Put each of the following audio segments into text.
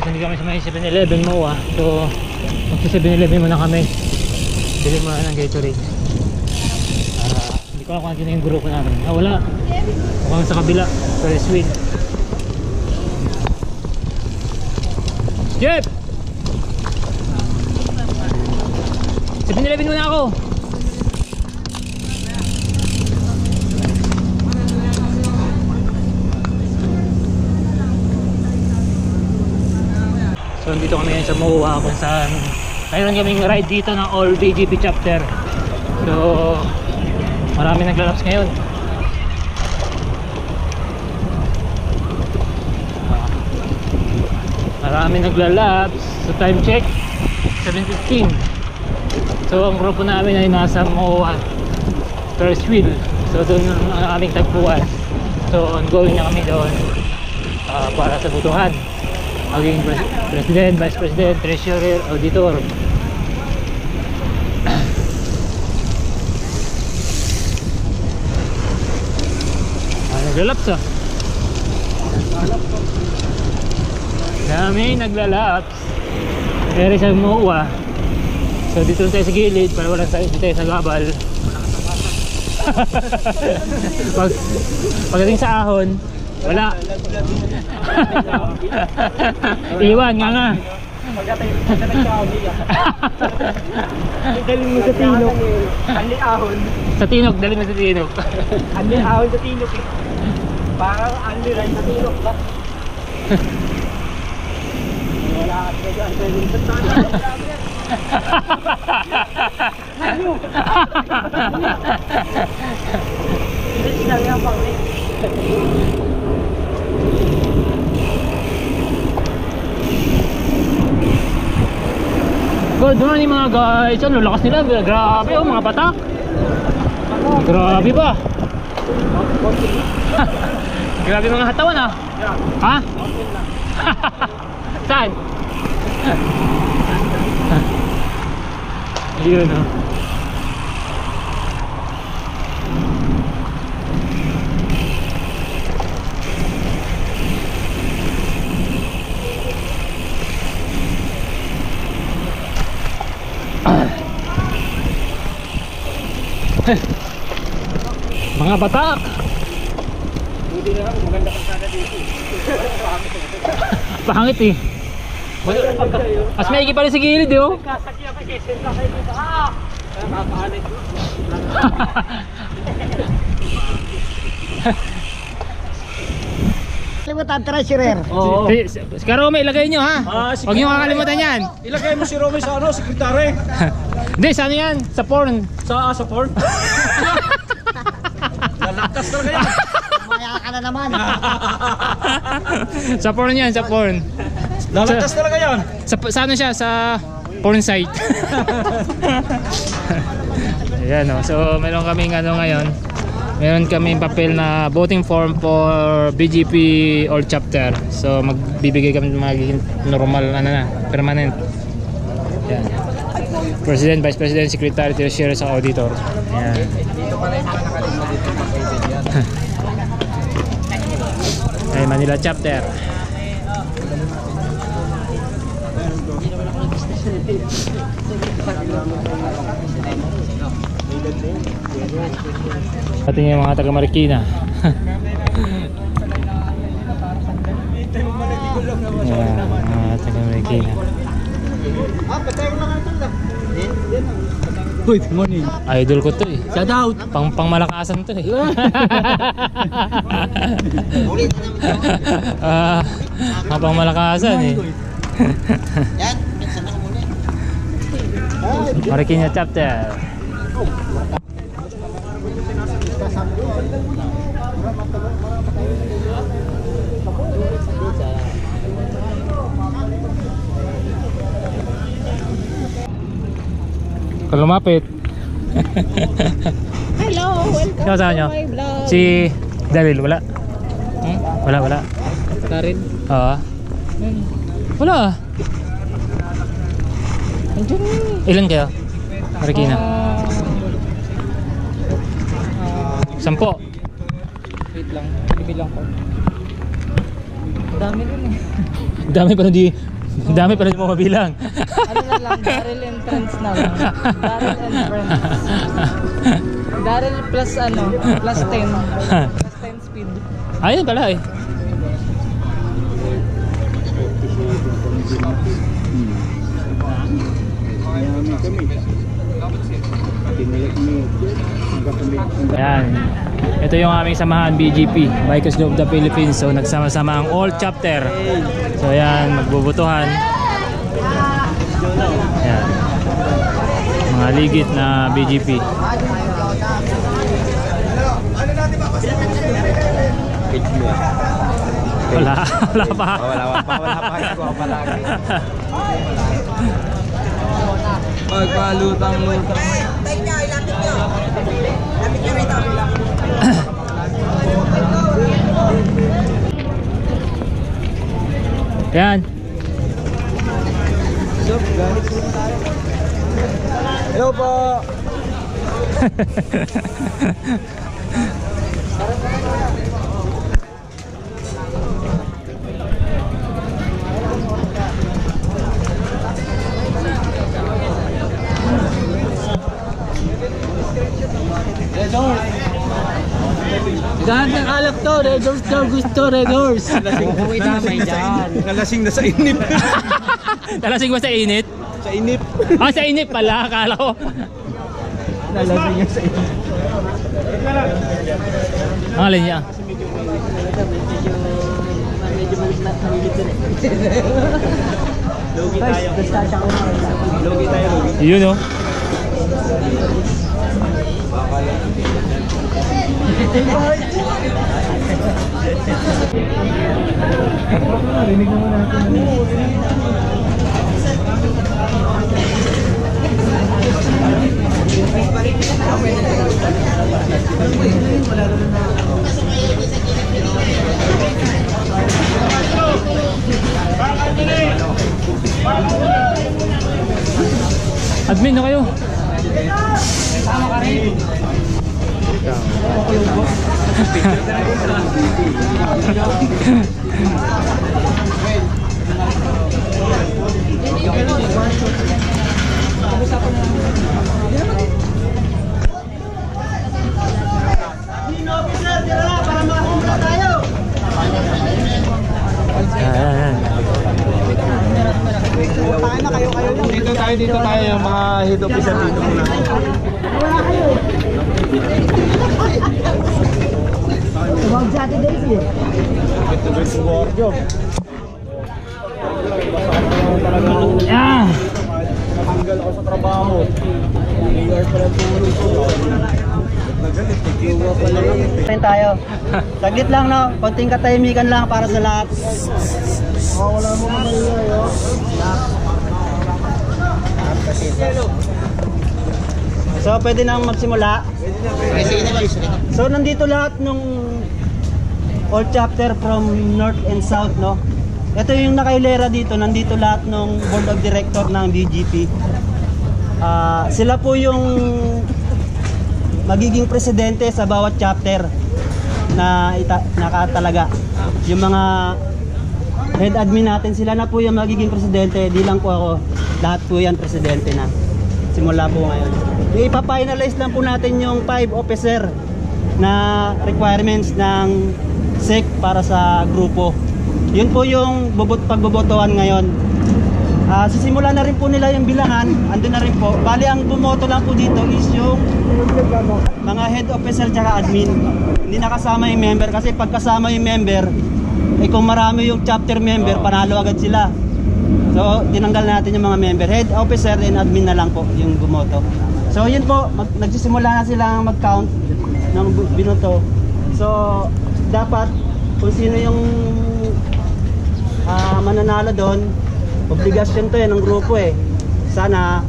hindi kami sa may 7-Eleven mo So magsa 7-Eleven muna kami. Bili muna ng Gatorade. Hindi ko alam kung ano yung grupo namin. Wala. Mukhang sa kabila. Ferris wheel. Jeff! 7-Eleven muna ako. So dito kami ngayon sa MOA kung saan mayroon kaming ride dito ng all BGP chapter. So marami naglalaps ngayon. Marami naglalaps. So time check 7:15. So ang grupo namin ay nasa MOA Ferris wheel. So doon ang aming tagpuan. So ongoing na kami doon para sa butuhan. Maging president, vice president, treasurer, auditor. Naglalaps Dami naglalaps. Eri sa MOA. So dito tayo sa gilid para walang tayo sa gabal. Pagdating sa ahon, wala. Iwan nga. Pagdating sa ahon, dalhin mo sa tinok. Anli ahon. Sa tinok, dalhin mo sa tinok. Anli ahon sa tinok eh. Parang anli rin sa tinok ba? Wala ka sa dyan. Dalhin sa tinok. Ano? Hindi sinang yan pang eh. Good morning mga guys. Ano lakas nila? Grabe mga patak. Grabe ba? Grabe mga hatawan Ha? Saan? Yun mga batak. Buti na lang, maganda pang sana dito. Pangit eh. Mas maigi pa rin sa gilid Kasakya pa kasi senta kayo dito. Nakakaanay ko. Kalimutan, treasurer. Oo. Si Karome, ilagay nyo ha. Huwag nyo kakalimutan yan. Ilagay mo si Romy sa sekretary. Hindi, saan yan? Sa porn. Sa porn? Lalakas talaga yan. Maya ka na naman. Sa porn yan, sa porn. Lalakas talaga yan. Sa ano siya? Sa porn site. Ayan So meron kaming ngayon. Meron kaming papel na voting form for BGP all chapter. So magbibigay kami ng magiging normal permanent. Ayan. President, Vice President, Secretary, Treasurer sa auditor. Ayan. Ay, Manila chapter. Pati yung mga taga Marikina. Ayan, mga taga Marikina. Good morning. Idol ko to eh. Shout out. Pang malakasan to eh. Pang malakasan eh. Yan, minsan na muna. Marikina chapter. Kung lumapit. Hello, welcome Sino sa inyo? to my vlog. Si Daryl, wala? Wala. Karin. Oo. Wala. Andiyan na eh. Ilan kayo? Marikina? 10. Wait lang. Bibilang ko. Dami rin eh. Dami pa di Ang dami pala yung mga mabilang. Ano na lang, Daryl and Friends na lang. Daryl and Friends. Daryl plus ano, plus 10. Plus 10 speed. Ayun pala eh. Ayan. Ito yung aming samahan, BGP, Bikers Club of the Philippines. So nagsama-sama ang all chapter. So ayan, magbubutuhan. Ayan. Mga ligit na BGP. Wala pa. Wala pa. Ikaw pa lagi. Magpalutang-lutang. Tayo nyo, ilapit nyo. Ilapit nyo rito. Ayan. Sup guys? Hello po. Dahan ng alak to, Red Doors daw gusto, Red Doors. Uwi damay dyan. Nalasing na sa inip. Nalasing ba sa init? Sa inip. Ah, sa init pala, akala ko. Nalasing na sa inip. Ang alin niya? Logi tayo. Logi tayo. Yun o. Rinig naman natin. Admin na kayo. Tama ka rin. Dito tayo yung mga head officer dito muna. Tumawag sa atin Daisy eh. Ito Gordio. Yeah. Natanggal ako sa trabaho. Mayor pala tulog ko. Nagalit, nagkiwa pala lang. Rin tayo. Saglit lang no, konting katahimikan lang para sa lahat. Wala mo mamayay oh. So pwede nang magsimula. So nandito lahat nung all chapter from north and south no. Ito yung nakailera dito, nandito lahat ng board of director ng BGP. Sila po yung magiging presidente sa bawat chapter na nakatalaga. Yung mga head admin natin, sila na po yung magiging presidente, di lang po ako. Lahat po yan presidente na. Simula po ngayon. Ipa-finalize lang po natin yung 5 officer na requirements ng SEC para sa grupo. Yun po yung pagbobotohan ngayon. Sisimula na rin po nila yung bilangan, andun na rin po. Bali ang bumoto lang po dito is yung mga head officer tsaka admin. Hindi nakasama yung member kasi pag kasama yung member, kung marami yung chapter member, panalo agad sila. So tinanggal natin yung mga member, head officer and admin na lang po yung bumoto. So yun po, nagsisimula na silang mag-count ng binoto. So dapat kung sino yung mananalo doon, obligasyon to ng grupo sana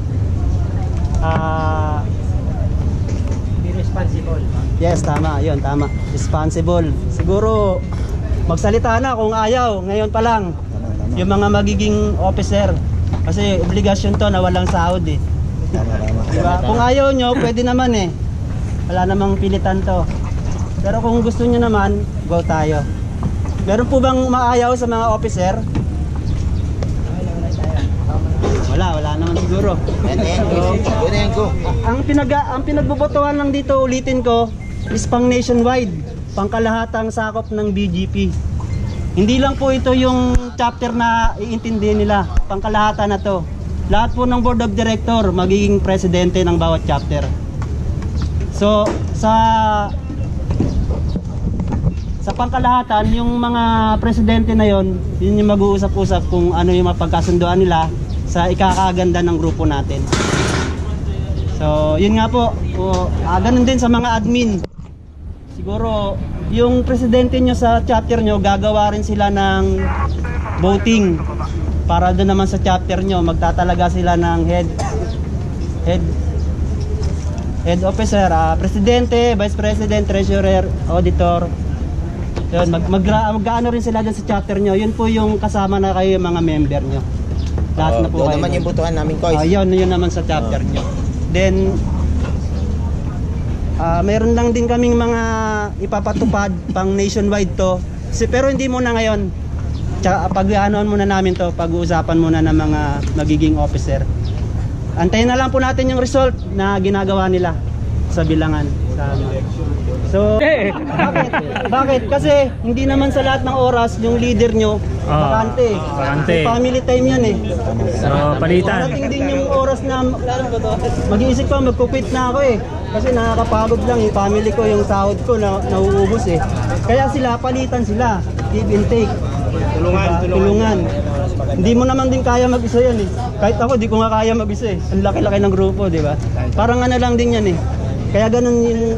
Be responsible. yes, tama, yun, tama. Responsible. Siguro magsalita na kung ayaw, ngayon pa lang. Yung mga magiging officer. Kasi obligasyon to na walang sahod Diba? Kung ayaw nyo, pwede naman wala namang pilitan to. Pero kung gusto nyo naman, go tayo. Meron po bang maayaw sa mga officer? siguro. Ang pinagbobotohan lang dito, ulitin ko, is pang nationwide, pangkalahatang sakop ng BGP. Hindi lang po ito yung chapter na iintindihin nila, pangkalahatan na to. Lahat po ng board of director magiging presidente ng bawat chapter. So sa pangkalahatan, yung mga presidente na yon, yun yung mag-uusap-usap kung ano yung mapagkasunduan nila sa ikakaganda ng grupo natin. So yun nga po, ganun din sa mga admin. Siguro yung presidente nyo sa chapter nyo, gagawa rin sila ng voting para doon naman sa chapter nyo, magtatalaga sila ng head officer, presidente, vice president, treasurer, auditor. Yun, mag-ano rin sila dyan sa chapter nyo. Yun po yung kasama na kayo, yung mga member nyo. Lahat na po kayo. Naman yung butuhan namin, Koy. Yun naman sa chapter nyo. Then mayroon lang din kaming mga ipapatupad pang nationwide to. Pero hindi muna ngayon. Pag-anoan muna namin to, pag-uusapan muna ng mga magiging officer. Antayin na lang po natin yung result na ginagawa nila sa bilangan. So, bakit? Kasi hindi naman sa lahat ng oras yung leader nyo bakante. Family time yan eh. So, palitan. Parating din yung oras na mag-iisip ko, magkukwit na ako eh. Kasi nakakapagod lang yung family ko, yung sahod ko na nauubos eh. Kaya sila, palitan sila. Give and take. Tulungan. Hindi mo naman din kaya mag-isa yan eh. Kahit ako, di ko nga kaya mag-isa eh. Ang laki-laki ng grupo, di ba? Parang ano lang din yan eh. Kaya ganun yung...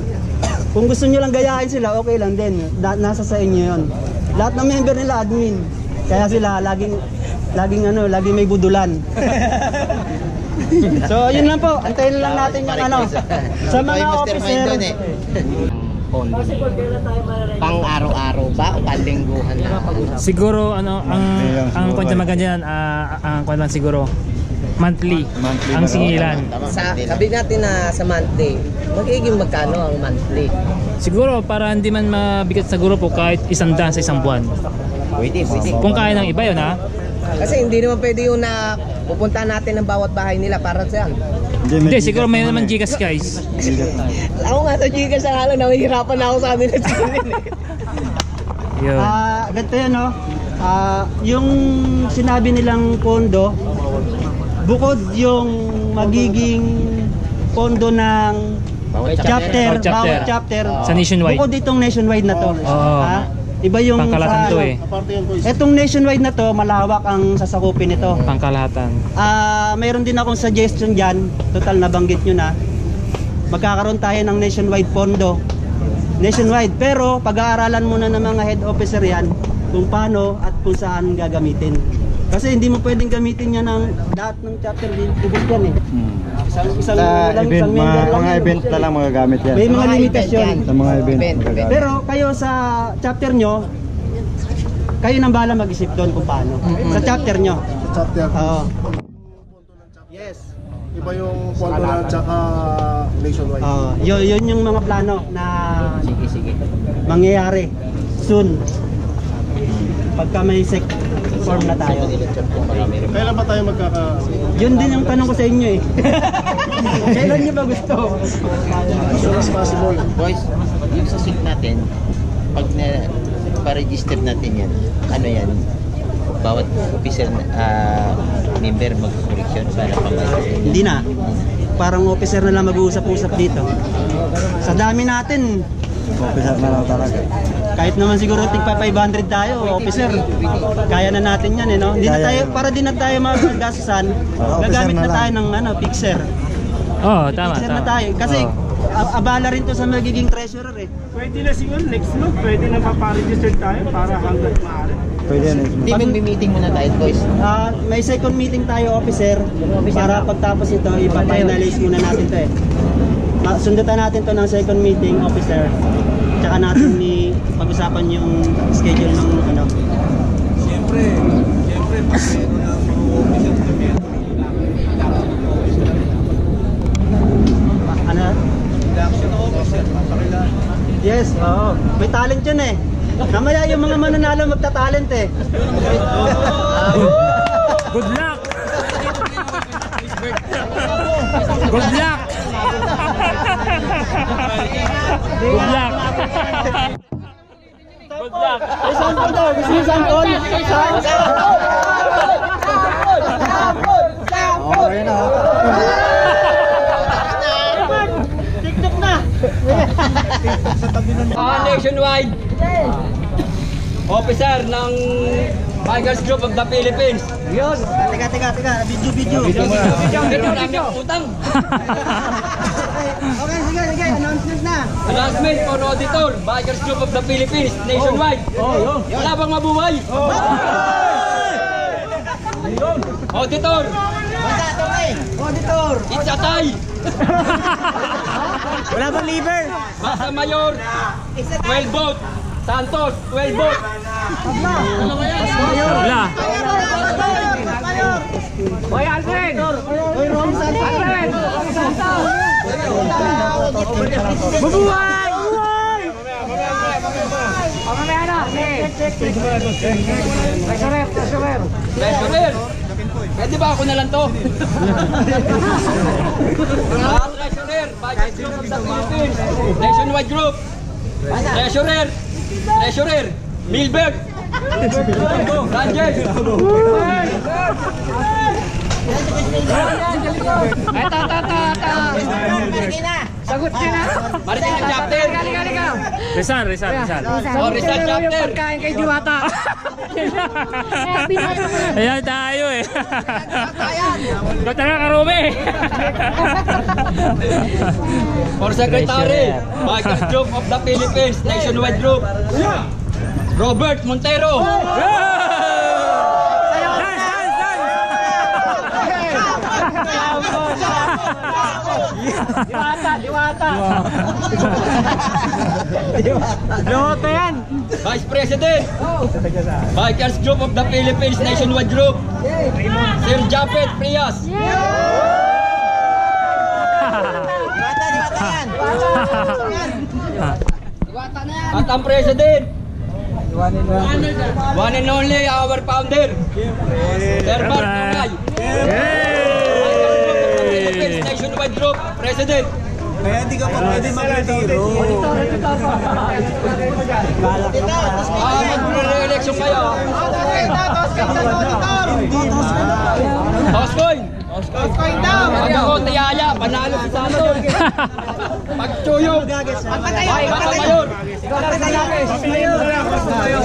Kung gusto nyo lang gayahin sila, okay lang din. Nasa sa inyo yun. Lahat ng member nila, admin. Kaya sila, laging may budulan. So, yun lang po. Antayin lang natin yung ano. Sa mga officer. Pang araw-araw ba o palingguhan na? Siguro ang kwento maganda yan, ang kwento siguro monthly ang singilan. Sabi natin na sa monthly, magiging magkano ang monthly? Siguro para hindi man mabigat sa grupo kahit 100 sa isang buwan. Pwede. Kung kaya ng iba yun ha. Kasi hindi naman pwede yung na pupunta natin ng bawat bahay nila para saan. Hindi, siguro may naman Gcash guys. Ako nga sa Gcash sa halang, nahihirapan na ako sa amin na Yun. Ganito yan no. Yung sinabi nilang pondo, bukod yung magiging pondo ng bawat chapter sa nationwide. Bukod itong nationwide na to. Iba yung pangkalahatan to eh. Etong nationwide na to, malawak ang sasakupin nito. Pangkalahatan. Mayroon din akong suggestion dyan. Total nabanggit nyo na. Magkakaroon tayo ng nationwide pondo. Nationwide. Pero pag-aaralan muna ng mga head officer yan kung paano at kung saan gagamitin. Kasi hindi mo pwedeng gamitin yan ng lahat ng chapter. Ibig yan eh. Isang mga event na lang magagamit yan. May mga limitasyon Sa mga event. Pero kayo sa chapter nyo, kayo nang bahala mag-isip doon kung paano. Sa chapter nyo. Sa chapter. Oo. Yes. Iba yung pondo na tsaka nationwide. Yun yung mga plano na mangyayari soon. Pagka may sec form na tayo. Kailan ba tayo Yun din yung tanong ko sa inyo eh. Kailan nyo ba gusto? as soon as possible? Boys, yung sa SIC natin, pag pa-register natin yan, ano yan? Bawat officer member mag-correction para pambayad. Hindi na. Parang officer na lang mag-uusap-usap dito. Sa dami natin, Officer na lang talaga. kahit naman siguro tigpa 500 tayo, officer. Kaya na natin yan eh, no? Hindi na tayo, para di na tayo magagastusan, gagamit na tayo ng fixer. Tama. Fixer na tayo. Kasi abala rin to sa magiging treasurer eh. Pwede na siguro next month, pwede na paparegister tayo para hanggang maaari. Pwede na. Hindi, meeting muna tayo, boys. May second meeting tayo, officer, para pagtapos ito, ipa-finalize muna natin to eh. Sundutan natin to ng second meeting, officer. Tsaka natin pag-usapan yung schedule ng ano. Siyempre, pag officer kami. Ano? Reaction officer, papakilala. Yes, oo. May talent yun eh. Namaya yung mga mananalo magta-talent eh. Good luck! Good luck! Good luck! Good luck! Sample daw, gusto niyo sample? Okay na. TikTok na! Nationwide officer ng Bikers Group of the Philippines. Yun! Teka, video. Video namin utang. Okay, sige, announcement na. Announcement for auditor, Bikers Group of the Philippines, nationwide. Wala bang mabuhay? Auditor, Auditor! it's a tie. Wala bang liver? Basta Mayor, 12 vote. Santos, 12 vote. Wala. Hoy, Alfred! Hoy, Ron, Alfred! Mabuhay! Mamaya na! Treasurer, pwede ba ako na lang to? Treasurer, Bikers Group of the Philippines, nationwide group. Treasurer, Milberg. Ranjel. Sagot niya na. Mariting ng chapter. Rizal. Oh, Rizal chapter. Pagkain kay Diwata. Ayan tayo eh. Kata ka Karome. For Secretary, Bikers Group of the Philippines, nationwide group. Robert Montero. Diwata! yan! Vice President, Bikers Group of the Philippines, nationwide group. Sir Japet Prias. At ang President, one and only our founder, Sir Bart Tunay. Philippines nationwide group, President. Kaya hindi ka pa pwede mag-retiro. Magre-re-election kayo. Toskoy daw. Pag ako tiyaya, panalo si Santos. Pag Chuyog, baka Mayor.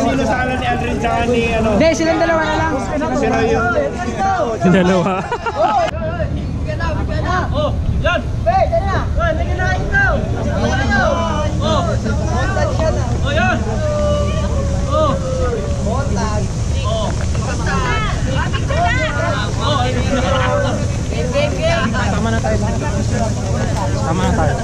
Sino sa kanan ni Aldrin tsaka ni ano? Hindi, silang dalawa na lang. Sino yun? Dalawa. Oh, yan! Oh, yan! Oh! Tama na tayo.